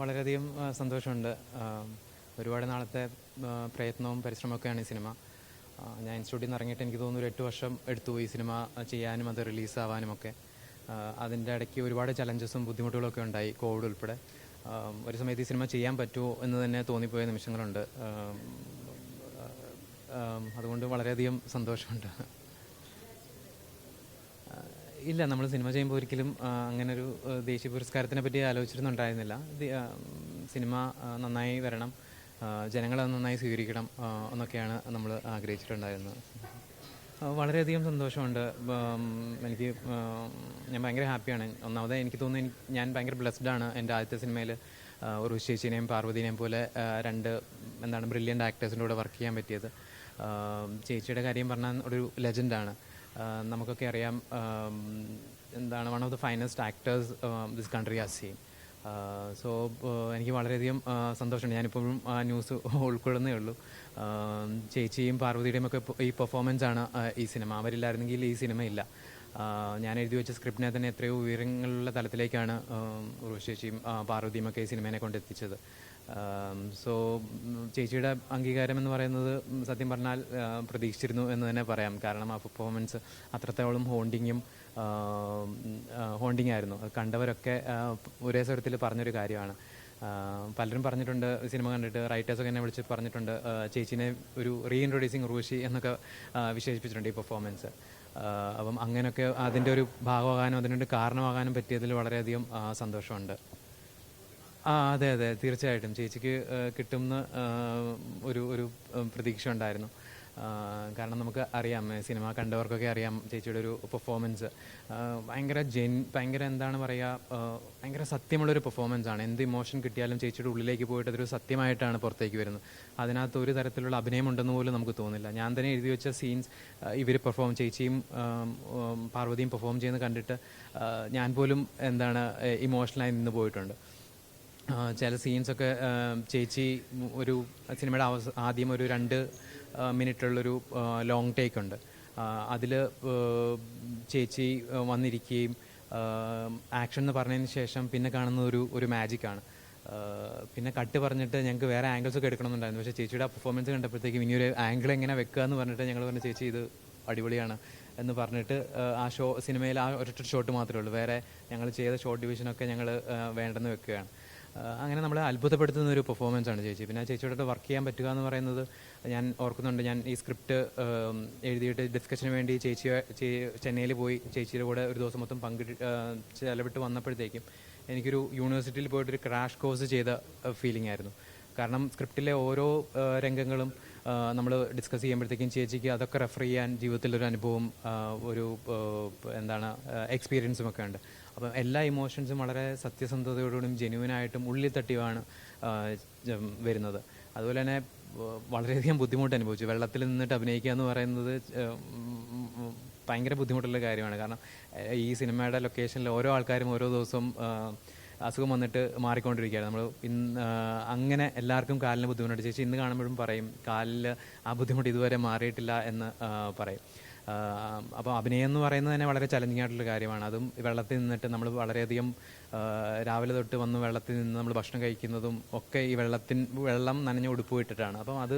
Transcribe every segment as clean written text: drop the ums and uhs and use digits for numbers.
വളരെയധികം സന്തോഷമുണ്ട്. ഒരുപാട് നാളത്തെ പ്രയത്നവും പരിശ്രമമൊക്കെയാണ് ഈ സിനിമ. ഞാൻ ഇൻസ്റ്റിറ്റ്യൂട്ടിൽ നിന്ന് ഇറങ്ങിയിട്ട് എനിക്ക് തോന്നുന്നു ഒരു 8 വർഷം എടുത്തു ഈ സിനിമ ചെയ്യാനും അത് റിലീസാവാനുമൊക്കെ. അതിൻ്റെ ഇടയ്ക്ക് ഒരുപാട് ചലഞ്ചസും ബുദ്ധിമുട്ടുകളൊക്കെ ഉണ്ടായി, കോവിഡ് ഉൾപ്പെടെ. ഒരു സമയത്ത് ഈ സിനിമ ചെയ്യാൻ പറ്റുമോ എന്ന് തന്നെ തോന്നിപ്പോയ നിമിഷങ്ങളുണ്ട്. അതുകൊണ്ട് വളരെയധികം സന്തോഷമുണ്ട്. ഇല്ല, നമ്മൾ സിനിമ ചെയ്യുമ്പോൾ ഒരിക്കലും അങ്ങനൊരു ദേശീയ പുരസ്കാരത്തിനെ പറ്റി ആലോചിച്ചിരുന്നുണ്ടായിരുന്നില്ല. സിനിമ നന്നായി വരണം, ജനങ്ങളത് നന്നായി സ്വീകരിക്കണം എന്നൊക്കെയാണ് നമ്മൾ ആഗ്രഹിച്ചിട്ടുണ്ടായിരുന്നത്. വളരെയധികം സന്തോഷമുണ്ട്. എനിക്ക് ഞാൻ ഭയങ്കര ഹാപ്പിയാണ്. ഒന്നാമത് എനിക്ക് തോന്നുന്നു ഞാൻ ഭയങ്കര ബ്ലെസ്ഡാണ്. എൻ്റെ ആദ്യത്തെ സിനിമയിൽ ഉർവശി ചേച്ചീനെയും പാർവതിനെയും പോലെ രണ്ട് ബ്രില്യൻ്റ് ആക്ടേഴ്സിൻ്റെ കൂടെ വർക്ക് ചെയ്യാൻ പറ്റിയത്. ചേച്ചിയുടെ കാര്യം പറഞ്ഞാൽ ഒരു ലെജൻഡാണ്. നമുക്കൊക്കെ അറിയാം, one of the finest actors this country has seen. So എനിക്ക് വളരെയധികം സന്തോഷമുണ്ട്. ഞാനിപ്പോഴും ആ ന്യൂസ് ഉൾക്കൊള്ളുന്നേ ഉള്ളൂ. ചേച്ചിയും പാർവതിയുടെയും ഒക്കെ ഈ പെർഫോമൻസാണ് ഈ സിനിമ. അവരില്ലായിരുന്നെങ്കിൽ ഈ സിനിമ ഇല്ല. ഞാൻ എഴുതി വെച്ച സ്ക്രിപ്റ്റിനെ തന്നെ എത്രയോ ഉയരങ്ങളുള്ള തലത്തിലേക്കാണ് ഉർവശി ചേച്ചിയും പാർവതിയും ഒക്കെ ഈ സിനിമേനെ കൊണ്ടെത്തിച്ചത്. സോ ചേച്ചിയുടെ അംഗീകാരം എന്ന് പറയുന്നത് സത്യം പറഞ്ഞാൽ പ്രതീക്ഷിച്ചിരുന്നു എന്ന് തന്നെ പറയാം. കാരണം ആ പെർഫോമൻസ് അത്രത്തോളം ഹോണ്ടിങ് ആയിരുന്നു. അത് കണ്ടവരൊക്കെ ഒരേ സ്വരത്തിൽ പറഞ്ഞൊരു കാര്യമാണ്. പലരും പറഞ്ഞിട്ടുണ്ട്, സിനിമ കണ്ടിട്ട് റൈറ്റേഴ്സൊക്കെ എന്നെ വിളിച്ച് പറഞ്ഞിട്ടുണ്ട്, ചേച്ചിനെ ഒരു റീഇൻട്രൊഡ്യൂസിങ് ഉർവശി എന്നൊക്കെ വിശേഷിപ്പിച്ചിട്ടുണ്ട് ഈ പെർഫോമൻസ്. അപ്പം അങ്ങനെയൊക്കെ അതിൻ്റെ ഒരു ഭാഗമാകാനും അതിനൊരു കാരണമാകാനും പറ്റിയതിൽ വളരെയധികം സന്തോഷമുണ്ട്. അതെ അതെ, തീർച്ചയായിട്ടും ചേച്ചിക്ക് കിട്ടുമെന്ന് ഒരു പ്രതീക്ഷ ഉണ്ടായിരുന്നു. കാരണം നമുക്ക് അറിയാം, സിനിമ കണ്ടവർക്കൊക്കെ അറിയാം ചേച്ചിയുടെ ഒരു പെർഫോമൻസ് ഭയങ്കര എന്താണ് പറയുക, ഭയങ്കര സത്യമുള്ളൊരു പെർഫോമൻസാണ്. എന്ത് ഇമോഷൻ കിട്ടിയാലും ചേച്ചിയുടെ ഉള്ളിലേക്ക് പോയിട്ട് അതൊരു സത്യമായിട്ടാണ് പുറത്തേക്ക് വരുന്നത്. അതിനകത്ത് ഒരു തരത്തിലുള്ള അഭിനയമുണ്ടെന്ന് പോലും നമുക്ക് തോന്നില്ല. ഞാൻ തന്നെ എഴുതി വെച്ച സീൻസ് ഇവർ ചേച്ചിയും പാർവതിയും പെർഫോം ചെയ്യുന്നത് കണ്ടിട്ട് ഞാൻ പോലും ഇമോഷണലായി നിന്ന് പോയിട്ടുണ്ട്. ചില സീൻസൊക്കെ ചേച്ചി ഒരു സിനിമയുടെ ആദ്യം ഒരു 2 മിനിറ്റുള്ളൊരു ലോങ് ടേക്ക് ഉണ്ട്. അതിൽ ചേച്ചി വന്നിരിക്കുകയും ആക്ഷൻ എന്ന് പറഞ്ഞതിന് ശേഷം പിന്നെ കാണുന്ന ഒരു മാജിക്കാണ്. പിന്നെ കട്ട് പറഞ്ഞിട്ട് ഞങ്ങൾക്ക് വേറെ ആംഗിൾസൊക്കെ എടുക്കണമെന്നുണ്ടായിരുന്നു. പക്ഷേ ചേച്ചിയുടെ ആ പെർഫോമൻസ് കണ്ടപ്പോഴത്തേക്കും ഇനിയൊരു ആംഗിൾ എങ്ങനെ വെക്കുക എന്ന് പറഞ്ഞിട്ട് ഞങ്ങൾ പറഞ്ഞു, ചേച്ചി ഇത് അടിപൊളിയാണ് എന്ന് പറഞ്ഞിട്ട് ആ സിനിമയിൽ ആ ഒരൊറ്റ ഷോട്ട് മാത്രമേ ഉള്ളൂ. വേറെ ഞങ്ങൾ ചെയ്ത ഷോട്ട് ഡിവിഷനൊക്കെ ഞങ്ങൾ വേണ്ടെന്ന് വെക്കുകയാണ്. അങ്ങനെ നമ്മളെ അത്ഭുതപ്പെടുത്തുന്ന ഒരു പെർഫോമൻസാണ് ചേച്ചി. പിന്നെ ചേച്ചിയോട് വർക്ക് ചെയ്യാൻ പറ്റുക എന്ന് പറയുന്നത് ഞാൻ ഓർക്കുന്നുണ്ട്. ഞാൻ ഈ സ്ക്രിപ്റ്റ് എഴുതിയിട്ട് ഡിസ്കഷന് വേണ്ടി ചെന്നൈയിൽ പോയി ചേച്ചിയുടെ കൂടെ ഒരു ദിവസം മൊത്തം ചെലവിട്ട് വന്നപ്പോഴത്തേക്കും എനിക്കൊരു യൂണിവേഴ്സിറ്റിയിൽ പോയിട്ടൊരു ക്രാഷ് കോഴ്സ് ചെയ്ത ഫീലിംഗ് ആയിരുന്നു. കാരണം സ്ക്രിപ്റ്റിലെ ഓരോ രംഗങ്ങളും നമ്മൾ ഡിസ്കസ് ചെയ്യുമ്പോഴത്തേക്കും ചേച്ചിക്ക് അതൊക്കെ റെഫർ ചെയ്യാൻ ജീവിതത്തിലൊരു അനുഭവം, ഒരു എക്സ്പീരിയൻസും ഒക്കെ ഉണ്ട്. അപ്പം എല്ലാ ഇമോഷൻസും വളരെ സത്യസന്ധതയോടും ജെന്യുവനായിട്ടും ഉള്ളിൽ തട്ടിയുമാണ് വരുന്നത്. അതുപോലെ തന്നെ വളരെയധികം ബുദ്ധിമുട്ട് അനുഭവിച്ചു. വെള്ളത്തിൽ നിന്നിട്ട് അഭിനയിക്കുക എന്ന് പറയുന്നത് ഭയങ്കര ബുദ്ധിമുട്ടുള്ള കാര്യമാണ്. കാരണം ഈ സിനിമയുടെ ലൊക്കേഷനിൽ ഓരോ ആൾക്കാരും ഓരോ ദിവസവും അസുഖം വന്നിട്ട് മാറിക്കൊണ്ടിരിക്കുകയാണ്. നമ്മൾ അങ്ങനെ എല്ലാവർക്കും കാലിന് ബുദ്ധിമുട്ടുണ്ട്. ചേച്ചി ഇന്ന് കാണുമ്പോഴും പറയും, കാലിൽ ആ ബുദ്ധിമുട്ട് ഇതുവരെ മാറിയിട്ടില്ല എന്ന് പറയും. അപ്പോൾ അഭിനയം എന്ന് പറയുന്നത് തന്നെ വളരെ ചലഞ്ചിങ് ആയിട്ടുള്ള കാര്യമാണ്. അതും വെള്ളത്തിൽ നിന്നിട്ട് നമ്മൾ വളരെയധികം രാവിലെ തൊട്ട് വന്ന് വെള്ളത്തിൽ നിന്ന് നമ്മൾ ഭക്ഷണം കഴിക്കുന്നതും ഒക്കെ ഈ വെള്ളം നനഞ്ഞ ഉടുപ്പ് ഇട്ടിട്ടാണ്. അപ്പം അത്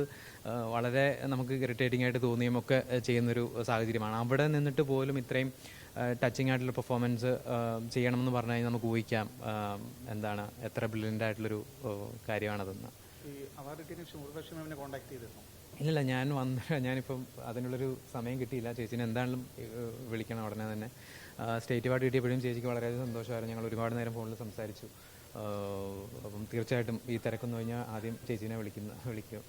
വളരെ നമുക്ക് ഇറിറ്റേറ്റിംഗ് ആയിട്ട് തോന്നിയും ഒക്കെ ചെയ്യുന്നൊരു സാഹചര്യമാണ്. അവിടെ നിന്നിട്ട് പോലും ഇത്രയും ടച്ചിങ് ആയിട്ടുള്ള പെർഫോമൻസ് ചെയ്യണമെന്ന് പറഞ്ഞു കഴിഞ്ഞാൽ നമുക്ക് ഊഹിക്കാം എത്ര ബ്രില്യൻ്റ് ആയിട്ടുള്ളൊരു കാര്യമാണതെന്ന്. ഇല്ല, ഞാനിപ്പം അതിനുള്ളൊരു സമയം കിട്ടിയില്ല. ചേച്ചിനെ എന്തായാലും വിളിക്കണം ഉടനെ തന്നെ. സ്റ്റേറ്റ് അവാർഡ് കിട്ടിയപ്പോഴും ചേച്ചിക്ക് വളരെയധികം സന്തോഷമായിരുന്നു. ഞങ്ങൾ ഒരുപാട് നേരം ഫോണിൽ സംസാരിച്ചു. അപ്പം തീർച്ചയായിട്ടും ഈ തിരക്കെന്ന് കഴിഞ്ഞാൽ ആദ്യം ചേച്ചീനെ വിളിക്കും.